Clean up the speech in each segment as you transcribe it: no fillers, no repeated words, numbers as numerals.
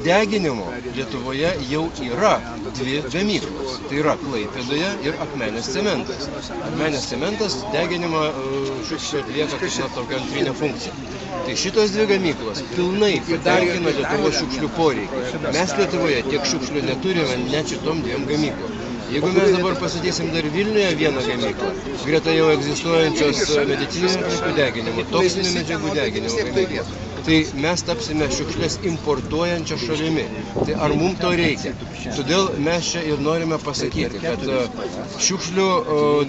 Deginimo Lietuvoje jau yra dvi gamyklos. Tai yra Klaipėdoje ir Akmenės cementas. Akmenės cementas deginimą šiukšlių atlieka kaip tokią antrinę funkciją. Tai šitos dvi gamyklos pilnai patenkina Lietuvos šiukšlių poreikį. Mes Lietuvoje tiek šiukšlių neturime net šitom dviem gamyklom. Jeigu mes dabar pasakysim dar Vilniuje vieną gamyklą, greta jau egzistuojančios medicininių atliekų deginimo, toksinių medžiagų deginimo gamyklos, tai mes tapsime šiukšlės importuojančią šalimi. Tai ar mums to reikia? Todėl mes čia ir norime pasakyti, kad šiukšlių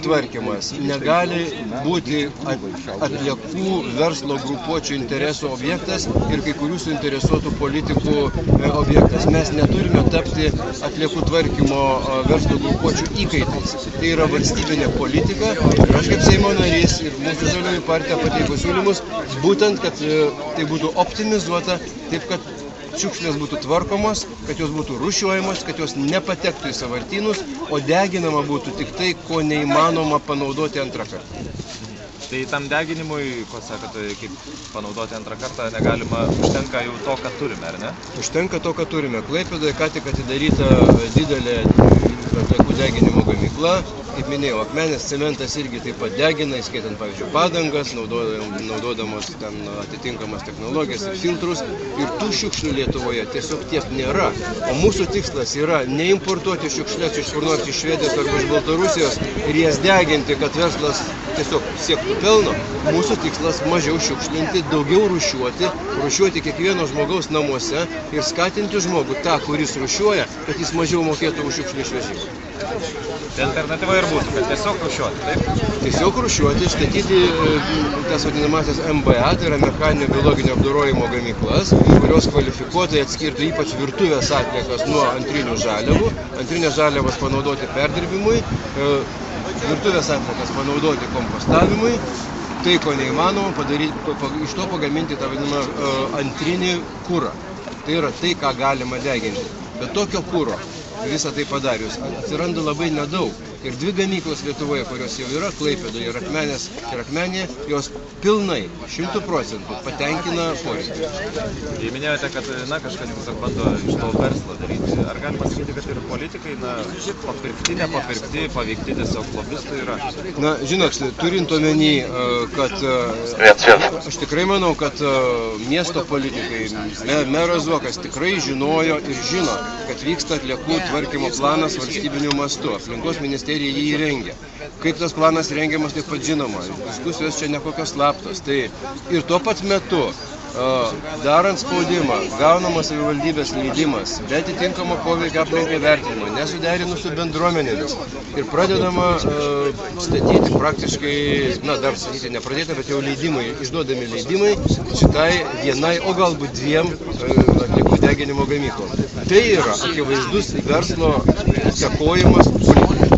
tvarkymas negali būti atliekų verslo grupuočių interesų objektas ir kai kurių suinteresuotų politikų objektas. Mes neturime tapti atliekų tvarkymo verslo grupuočių įkaitais. Tai yra valstybinė politika ir aš kaip Seimo narys ir mūsų Žaliųjų partija pateikus siūlymus, būtent, kad tai būtų optimizuota, taip kad šiukšlės būtų tvarkomos, kad jos būtų rūšiuojamos, kad jos nepatektų į sąvartynus, o deginama būtų tik tai, ko neįmanoma panaudoti antrą kartą. Tai tam deginimui, ko sakote, kaip panaudoti antrą kartą, negalima, užtenka jau to, ką turime, ar ne? Užtenka to, ką turime. Klaipėdoje ką tik atidaryta didelė atliekų deginimo gamykla. Kaip minėjau, Akmenės cementas irgi taip pat degina, įskaitant, pavyzdžiui, padangas, naudodamos ten atitinkamas technologijas ir filtrus. Ir tų šiukšlių Lietuvoje tiesiog tiek nėra. O mūsų tikslas yra neimportuoti šiukšlės iš kur nors iš Švedijos arba iš Baltarusijos ir jas deginti, kad verslas tiesiog siektų pelno. Mūsų tikslas mažiau šiukšlinti, daugiau rūšiuoti kiekvieno žmogaus namuose ir skatinti žmogų tą, kuris rūšiuoja, kad jis mažiau mokėtų už šiukšlių išvežimą. Tai alternatyva ir būtų, kad tiesiog rūšiuoti, taip? Tiesiog rūšiuoti, statyti tas vadinamasias MBA, tai yra mechaninio biologinio apdorojimo gamyklas, kurios kvalifikuotai atskirtų ypač virtuvės atliekas nuo antrinių žaliavų. Antrinės žaliavas panaudoti perdirbimui, virtuvės atliekas panaudoti kompostavimui. Tai, ko neįmanoma padaryti, iš to pagaminti tą vadinamą antrinį kurą. Tai yra tai, ką galima deginti. Bet tokio kuro visą tai padarius atsiranda labai nedaug. Ir dvi gamyklos Lietuvoje, kurios jau yra, Klaipėdoje ir Akmenėje, jos pilnai, 100% patenkina poreikį. Jei minėjote, kad kažkas tiesiog bando iš to verslą daryti, ar galima sakyti, kad ir politikai, papirkti, paveikti tiesiog lobistų yra? Na, žinot, turint omeny, kad aš tikrai manau, kad miesto politikai, meras Zuokas tikrai žinojo ir žino, kad vyksta atliekų tvarkymo planas valstybiniu mastu. Aplinkos ministerija jį įrengia. Kaip tas planas rengiamas, taip pat žinoma. Diskusijos čia nekokios slaptos. Tai ir tuo pat metu, darant spaudimą, gaunamas savivaldybės leidimas, be atitinkamo poveikio aplinkai vertinimo, nesuderinus su bendruomenėmis ir pradedama statyti praktiškai, dar statyti nepradėta, bet jau išduodami leidimai šitai vienai, o galbūt dviem atliekų deginimo gamyklom. Tai yra akivaizdus verslo sekojimas politikai.